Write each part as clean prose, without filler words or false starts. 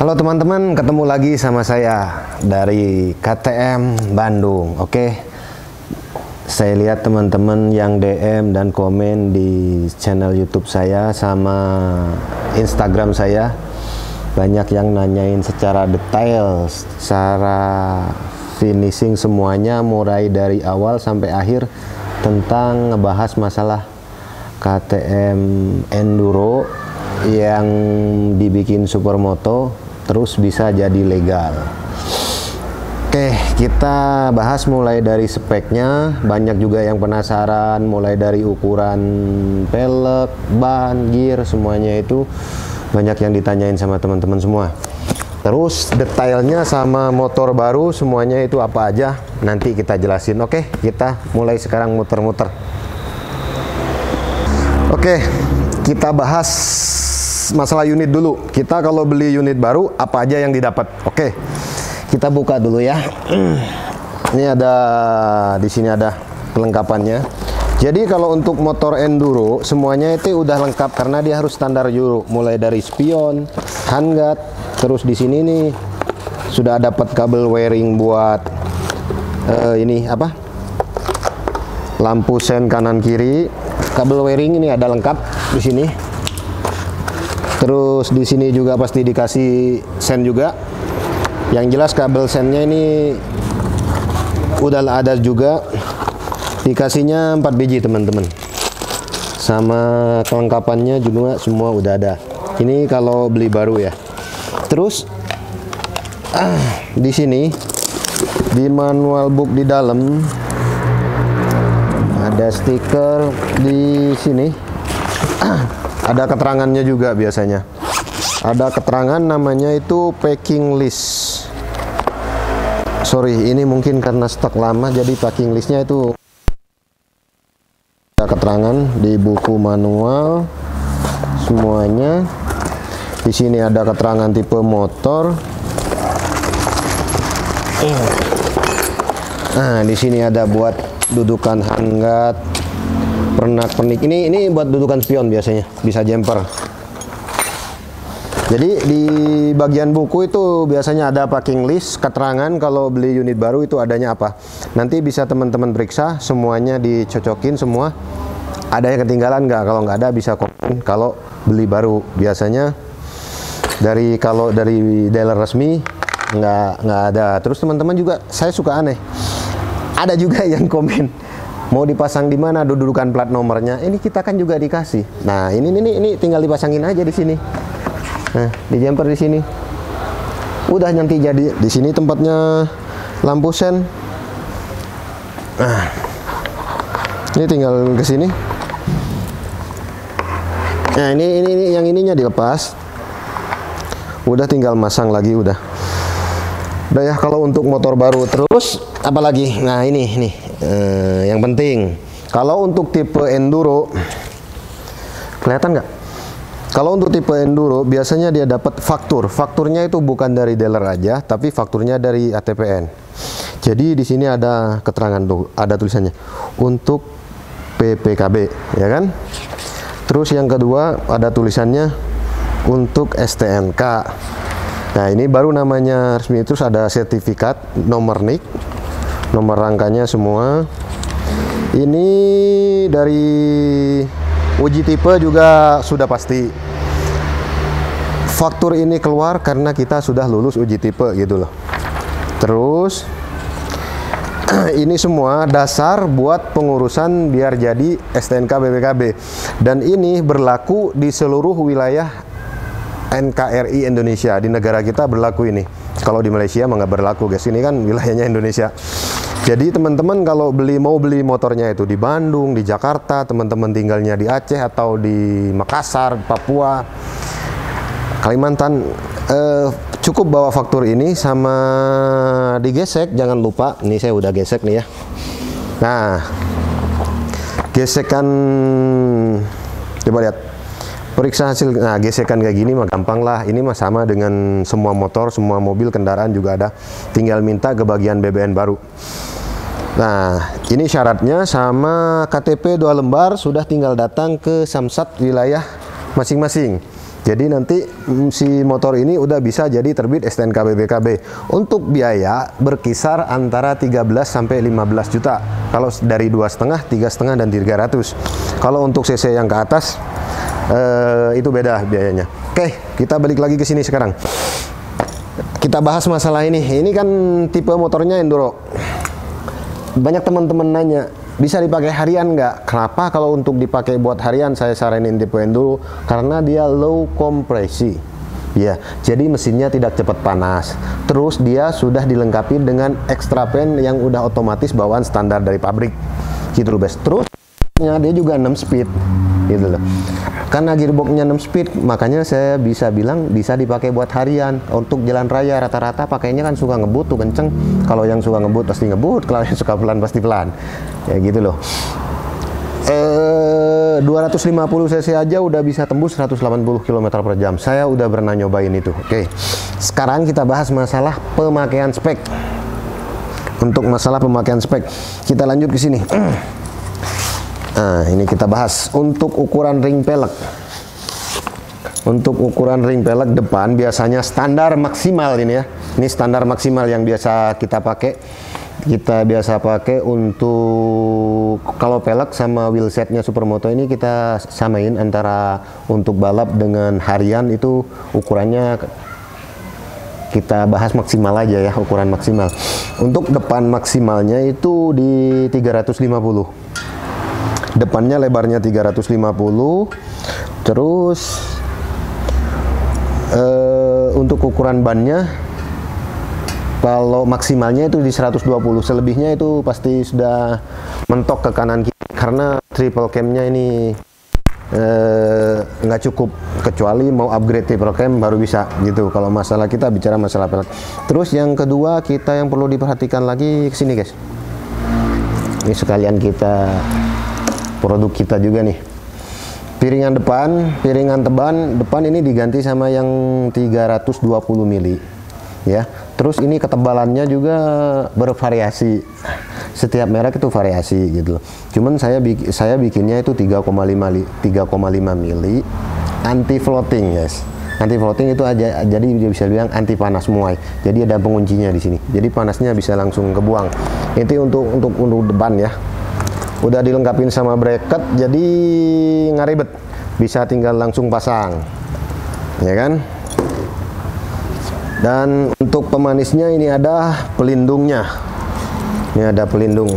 Halo teman-teman, ketemu lagi sama saya dari KTM Bandung. Oke, saya lihat teman-teman yang DM dan komen di channel YouTube saya sama Instagram saya, banyak yang nanyain secara detail, secara finishing semuanya, mulai dari awal sampai akhir, tentang ngebahas masalah KTM Enduro yang dibikin supermoto terus bisa jadi legal. Oke, kita bahas mulai dari speknya. Banyak juga yang penasaran, mulai dari ukuran pelek, ban, gear, semuanya itu banyak yang ditanyain sama teman-teman semua. Terus detailnya sama motor baru semuanya itu apa aja nanti kita jelasin. Oke, kita mulai sekarang muter-muter. Oke, kita bahas masalah unit dulu. Kita kalau beli unit baru apa aja yang didapat? Oke, kita buka dulu ya. Ini ada, di sini ada kelengkapannya. Jadi kalau untuk motor enduro semuanya itu udah lengkap karena dia harus standar Euro. Mulai dari spion, handguard, terus di sini nih sudah dapat kabel wiring buat ini apa? Lampu sen kanan kiri. Kabel wiring ini ada lengkap di sini. Terus di sini juga pasti dikasih sen juga. Yang jelas kabel sennya ini udah ada juga. Dikasihnya 4 biji teman-teman. Sama kelengkapannya juga semua udah ada. Ini kalau beli baru ya. Terus di sini di manual book di dalam ada stiker di sini. Ada keterangannya juga biasanya. Ada keterangan namanya itu packing list. Sorry, ini mungkin karena stok lama jadi packing listnya itu ada keterangan di buku manual semuanya. Di sini ada keterangan tipe motor. Nah, di sini ada buat dudukan handguard, pernak-pernik. Ini buat dudukan spion biasanya, bisa jumper. Jadi di bagian buku itu biasanya ada packing list, keterangan kalau beli unit baru itu adanya apa. Nanti bisa teman-teman periksa, semuanya dicocokin semua. Ada yang ketinggalan nggak? Kalau nggak ada bisa komen kalau beli baru. Biasanya kalau dari dealer resmi nggak ada. Terus teman-teman juga, saya suka aneh. Ada juga yang komen, mau dipasang di mana dudukan plat nomornya. Ini kita kan juga dikasih. Nah, ini tinggal dipasangin aja di sini. Nah, di jumper di sini. Udah nanti jadi di sini tempatnya lampu sen. Nah, ini tinggal ke sini. Nah, ini yang ininya dilepas. Udah tinggal masang lagi udah. Udah ya kalau untuk motor baru. Terus apalagi? Nah, ini yang penting. Kalau untuk tipe enduro, kelihatan nggak? Kalau untuk tipe enduro biasanya dia dapat faktur. Fakturnya itu bukan dari dealer aja, tapi fakturnya dari ATPN. Jadi di sini ada keterangan tuh, ada tulisannya untuk PPKB, ya kan? Terus yang kedua ada tulisannya untuk STNK. Nah, ini baru namanya resmi. Terus ada sertifikat, nomor NIK, nomor rangkanya semua. Ini dari uji tipe juga sudah pasti. Faktur ini keluar karena kita sudah lulus uji tipe gitu loh. Terus ini semua dasar buat pengurusan biar jadi STNK BPKB. Dan ini berlaku di seluruh wilayah NKRI Indonesia. Di negara kita berlaku ini. Kalau di Malaysia mah nggak berlaku guys. Ini kan wilayahnya Indonesia. Jadi teman-teman kalau mau beli motornya itu di Bandung, di Jakarta, teman-teman tinggalnya di Aceh atau di Makassar, Papua, Kalimantan, cukup bawa faktur ini sama digesek. Jangan lupa, nih saya udah gesek nih ya. Nah, gesekan, coba lihat, periksa hasil. Nah, gesekan kayak gini mah gampang lah. Ini mah sama dengan semua motor, semua mobil, kendaraan juga ada. Tinggal minta ke bagian BBN baru. Nah, ini syaratnya sama KTP 2 lembar, sudah tinggal datang ke Samsat wilayah masing-masing. Jadi nanti si motor ini udah bisa jadi terbit STNK BPKB. Untuk biaya berkisar antara 13 sampai 15 juta. Kalau dari 2,5, 3,5 dan 300. Kalau untuk CC yang ke atas itu beda biayanya. Oke, kita balik lagi ke sini sekarang. Kita bahas masalah ini. Ini kan tipe motornya enduro. Banyak teman-teman nanya, bisa dipakai harian nggak? Kenapa kalau untuk dipakai buat harian saya saranin tipe enduro? Karena dia low kompresi. Ya, jadi mesinnya tidak cepat panas. Terus dia sudah dilengkapi dengan extra fan yang udah otomatis bawaan standar dari pabrik. Gitu loh, guys. Terus dia juga 6 speed. Gitu loh. Karena gearboxnya 6 speed, makanya saya bisa bilang bisa dipakai buat harian. Untuk jalan raya rata-rata pakainya kan suka ngebut tuh kenceng. Kalau yang suka ngebut pasti ngebut, kalau yang suka pelan pasti pelan. Ya gitu loh. 250 cc aja udah bisa tembus 180 km per jam. Saya udah pernah nyobain itu. Oke. Sekarang kita bahas masalah pemakaian spek. Untuk masalah pemakaian spek, kita lanjut ke sini. Nah, ini kita bahas untuk ukuran ring pelek. Untuk ukuran ring pelek depan biasanya standar maksimal ini ya. Ini standar maksimal yang biasa kita pakai. Kita biasa pakai untuk kalau pelek sama wheelsetnya Supermoto ini kita samain antara untuk balap dengan harian itu ukurannya kita bahas maksimal aja ya, ukuran maksimal. Untuk depan maksimalnya itu di 350. Depannya lebarnya 350. Terus untuk ukuran bannya kalau maksimalnya itu di 120, selebihnya itu pasti sudah mentok ke kanan kiri karena triple camnya ini nggak cukup, kecuali mau upgrade triple cam baru bisa gitu. Kalau masalah kita bicara masalah pelek. Terus yang kedua kita yang perlu diperhatikan lagi kesini guys, ini sekalian kita produk kita juga nih, piringan teban depan ini diganti sama yang 320 mili ya. Terus ini ketebalannya juga bervariasi, setiap merek itu variasi gitu. Cuman saya bikinnya itu 3,5 mili anti floating guys. Anti floating itu aja, jadi dia bisa bilang anti panas muai. Jadi ada penguncinya di sini. Jadi panasnya bisa langsung kebuang. Itu untuk depan ya. Udah dilengkapin sama bracket, jadi nggak ribet, bisa tinggal langsung pasang ya kan. Dan untuk pemanisnya ini ada pelindungnya, ini ada pelindung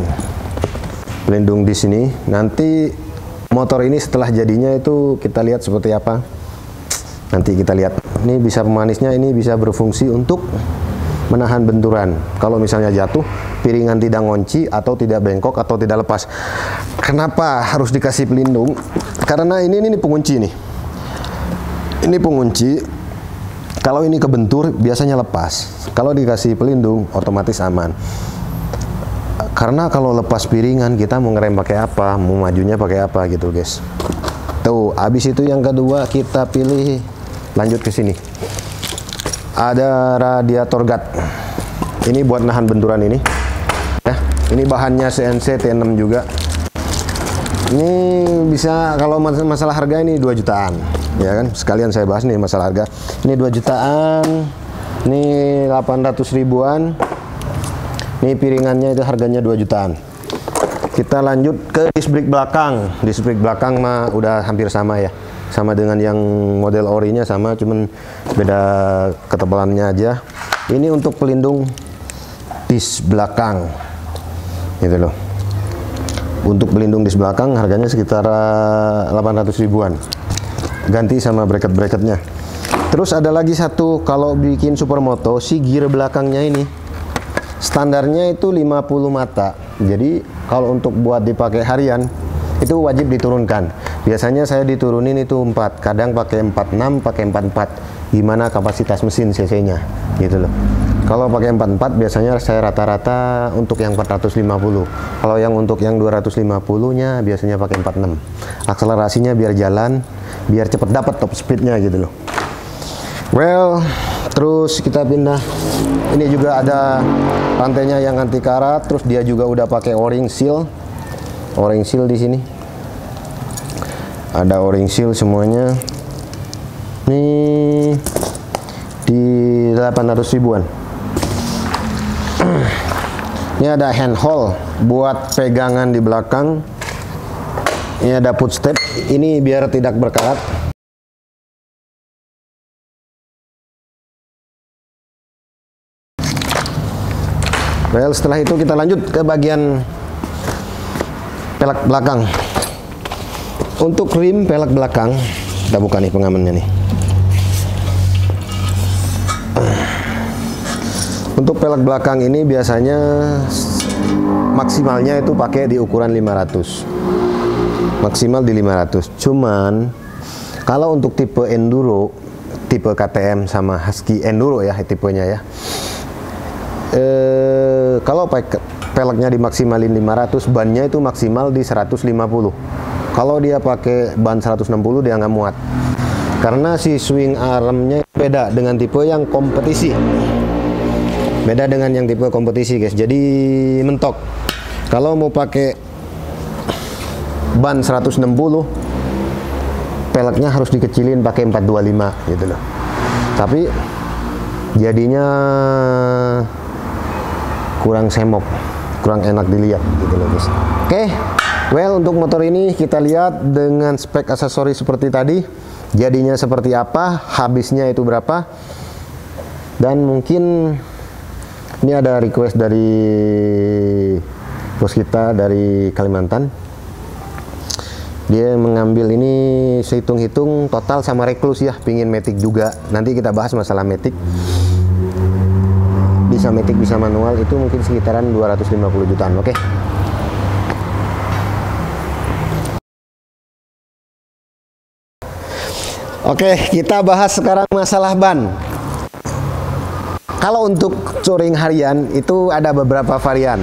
di sini. Nanti motor ini setelah jadinya itu kita lihat seperti apa, nanti kita lihat. Ini bisa pemanisnya, ini bisa berfungsi untuk menahan benturan. Kalau misalnya jatuh, piringan tidak ngunci atau tidak bengkok atau tidak lepas. Kenapa harus dikasih pelindung? Karena ini pengunci nih. Ini pengunci. Kalau ini kebentur biasanya lepas. Kalau dikasih pelindung otomatis aman. Karena kalau lepas piringan kita mau ngerem pakai apa, mau majunya pakai apa gitu guys. Tuh, habis itu yang kedua kita pilih, lanjut ke sini. Ada radiator guard. Ini buat nahan benturan ini. Ya, ini bahannya CNC T6 juga. Ini bisa, kalau masalah harga ini 2 jutaan. Ya kan? Sekalian saya bahas nih masalah harga. Ini 2 jutaan. Ini 800 ribuan. Ini piringannya itu harganya 2 jutaan. Kita lanjut ke disc brake belakang. Disc brake belakang mah udah hampir sama ya. Sama dengan yang model orinya sama, cuman beda ketebalannya aja. Ini untuk pelindung disc belakang gitu loh. Untuk pelindung disc belakang harganya sekitar 800 ribuan, ganti sama bracket-bracketnya. Terus ada lagi satu, kalau bikin Supermoto si gear belakangnya ini standarnya itu 50 mata. Jadi kalau untuk buat dipakai harian itu wajib diturunkan. Biasanya saya diturunin itu 4, kadang pakai 46, pakai 44. Gimana kapasitas mesin cc-nya gitu loh. Kalau pakai 44 biasanya saya rata-rata untuk yang 450. Kalau yang untuk yang 250-nya biasanya pakai 46. Akselerasinya biar jalan, biar cepet dapat top speed-nya gitu loh. Well, terus kita pindah. Ini juga ada rantainya yang anti karat, terus dia juga udah pakai o-ring seal. O-ring seal di sini. Ada o-ring seal semuanya. Ini di 800 ribuan. Ini ada handhold buat pegangan di belakang. Ini ada footstep. Ini biar tidak berkarat. Well, setelah itu kita lanjut ke bagian pelek belakang. Untuk rim pelek belakang, kita buka nih pengamannya nih. Untuk pelek belakang ini biasanya maksimalnya itu pakai di ukuran 500. Maksimal di 500. Cuman kalau untuk tipe enduro, tipe KTM sama Husky Enduro ya tipenya ya. Kalau peleknya dimaksimalin 500, bannya itu maksimal di 150. Kalau dia pakai ban 160 dia nggak muat. Karena si swing armnya beda dengan tipe yang kompetisi. Beda dengan yang tipe kompetisi guys, jadi mentok. Kalau mau pakai ban 160, peleknya harus dikecilin pakai 425 gitu loh. Tapi jadinya kurang semok, kurang enak dilihat gitu loh guys. Oke, well untuk motor ini kita lihat dengan spek aksesoris seperti tadi. Jadinya seperti apa, habisnya itu berapa. Dan mungkin ini ada request dari bos kita dari Kalimantan. Dia mengambil ini sehitung-hitung total sama Recluse ya, pingin Matic juga. Nanti kita bahas masalah Matic. Bisa Matic, bisa manual, itu mungkin sekitaran 250 jutaan, oke? Oke, kita bahas sekarang masalah ban. Kalau untuk touring harian itu ada beberapa varian.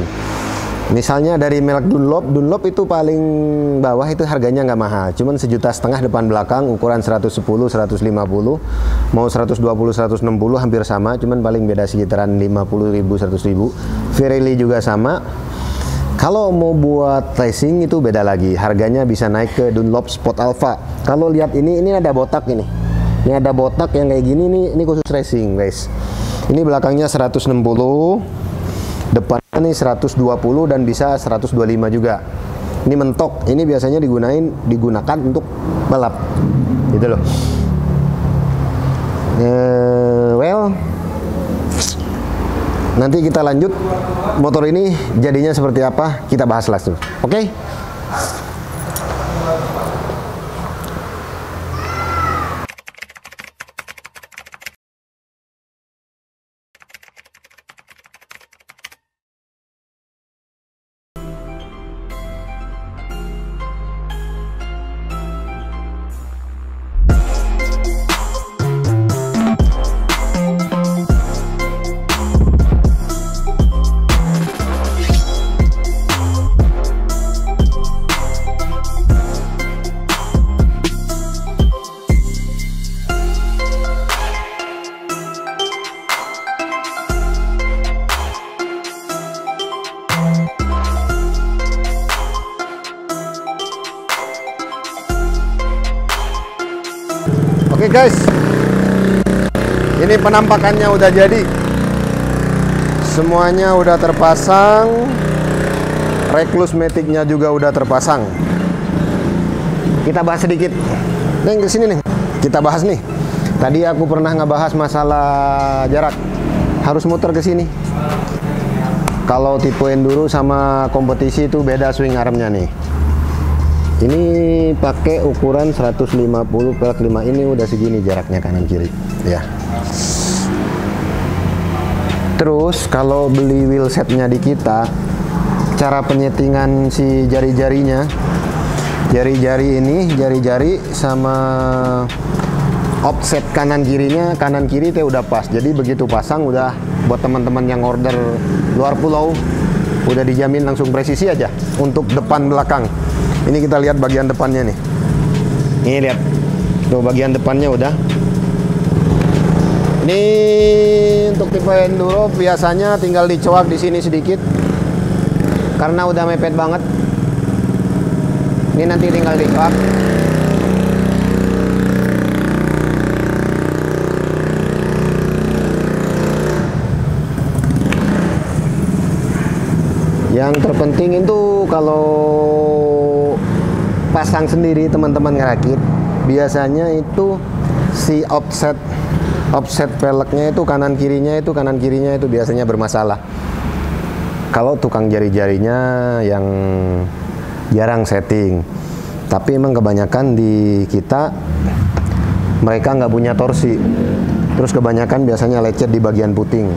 Misalnya dari merek Dunlop itu paling bawah itu harganya nggak mahal, cuman 1,5 juta depan belakang, ukuran 110, 150, mau 120, 160 hampir sama, cuman paling beda sekitaran 50.000, 100.000. Pirelli juga sama. Kalau mau buat racing itu beda lagi, harganya bisa naik ke Dunlop Sport Alpha. Kalau lihat ini ada botak ini. Ini ada botak yang kayak gini nih, ini khusus racing guys. Ini belakangnya 160, depannya nih 120 dan bisa 125 juga. Ini mentok, ini biasanya digunakan untuk balap, gitu loh. Well, nanti kita lanjut motor ini jadinya seperti apa, kita bahas langsung. Oke? Oke guys, ini penampakannya udah jadi, semuanya udah terpasang, Recluse Matic-nya juga udah terpasang. Kita bahas sedikit, Neng kesini nih, kita bahas nih. Tadi aku pernah ngebahas masalah jarak, harus muter ke sini. Kalau tipe enduro sama kompetisi itu beda swing armnya nih. Ini pakai ukuran 150 pelek 5, ini udah segini jaraknya kanan kiri ya. Terus kalau beli wheelsetnya di kita, cara penyetingan si jari-jarinya, jari-jari ini, jari-jari sama offset kanan kirinya, kanan kiri teh udah pas. Jadi begitu pasang udah, buat teman-teman yang order luar pulau udah dijamin langsung presisi aja. Untuk depan belakang, ini kita lihat bagian depannya nih. Ini lihat, tuh bagian depannya udah. Ini untuk tipe enduro biasanya tinggal dicoak di sini sedikit, karena udah mepet banget. Ini nanti tinggal dicoak. Yang terpenting itu kalau pasang sendiri teman-teman ngerakit, biasanya itu si offset velgnya itu kanan kirinya itu biasanya bermasalah. Kalau tukang jari-jarinya yang jarang setting, tapi emang kebanyakan di kita mereka nggak punya torsi, terus kebanyakan biasanya lecet di bagian puting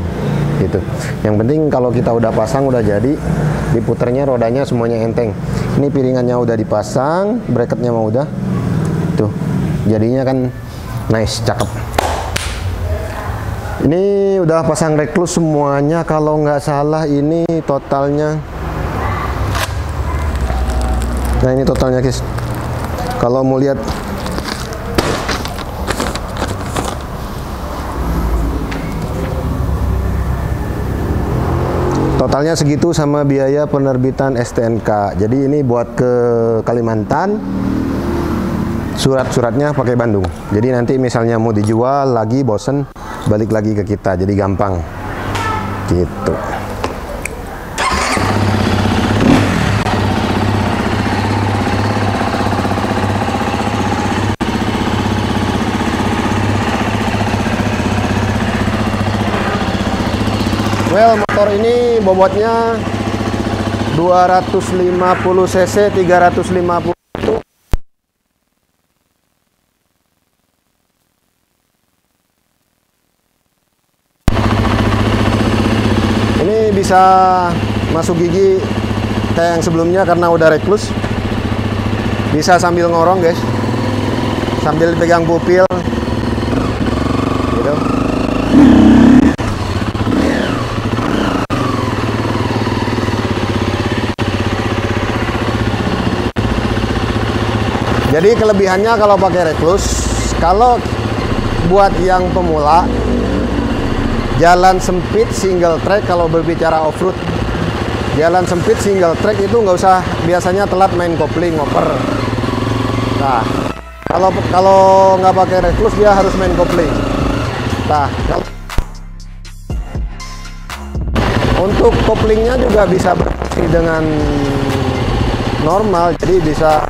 gitu. Yang penting kalau kita udah pasang, udah jadi, diputernya rodanya semuanya enteng. Ini piringannya udah dipasang, bracketnya mau udah tuh, jadinya kan nice, cakep. Ini udah pasang recluse semuanya, kalau nggak salah ini totalnya. Nah ini totalnya guys, kalau mau lihat totalnya segitu sama biaya penerbitan STNK. Jadi ini buat ke Kalimantan, surat-suratnya pakai Bandung. Jadi nanti misalnya mau dijual lagi bosen, balik lagi ke kita, jadi gampang gitu. Well, motor ini bobotnya 250 cc 350. Ini bisa masuk gigi kayak yang sebelumnya karena udah recluse. Bisa sambil ngorong guys, sambil pegang pupil gitu. Jadi kelebihannya kalau pakai recluse, kalau buat yang pemula, jalan sempit single track, kalau berbicara off-road, jalan sempit single track itu nggak usah biasanya telat main kopling, ngoper. Nah, kalau nggak pakai recluse dia harus main kopling. Nah, untuk koplingnya juga bisa berfungsi dengan normal, jadi bisa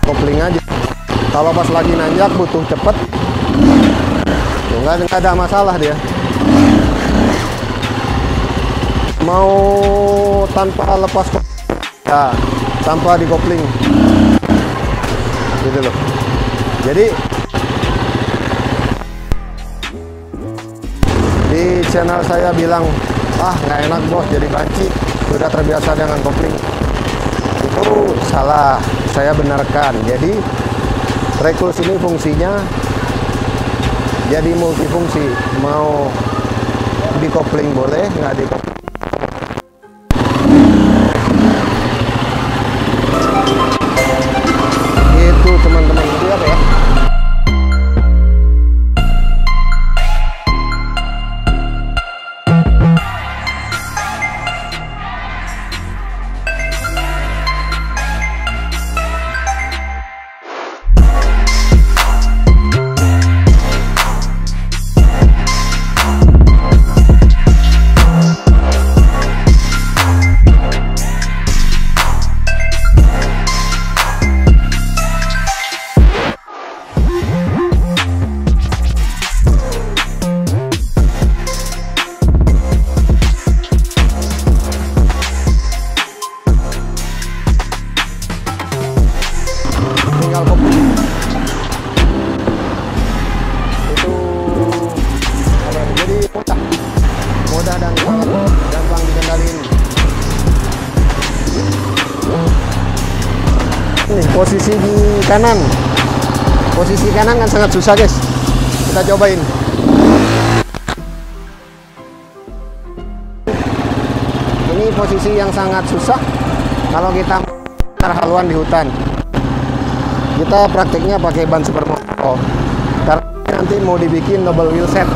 kopling aja. Kalau pas lagi nanjak butuh cepet, nggak ada masalah dia. Mau tanpa lepas ya, tanpa dikopling gitu loh. Jadi di channel saya bilang, nggak enak bos jadi banci, sudah terbiasa dengan kopling. Itu salah, saya benarkan. Jadi recluse ini fungsinya jadi multifungsi, mau dikopling boleh, nggak dikopling. Itu teman-teman, itu apa ya? Itu jadi mudah dan gampang dikendaliin. Nih posisi di kanan, kan sangat susah guys, kita cobain. Ini posisi yang sangat susah kalau kita terhaluan di hutan. Kita prakteknya pakai ban supermoto karena nanti mau dibikin double wheel set.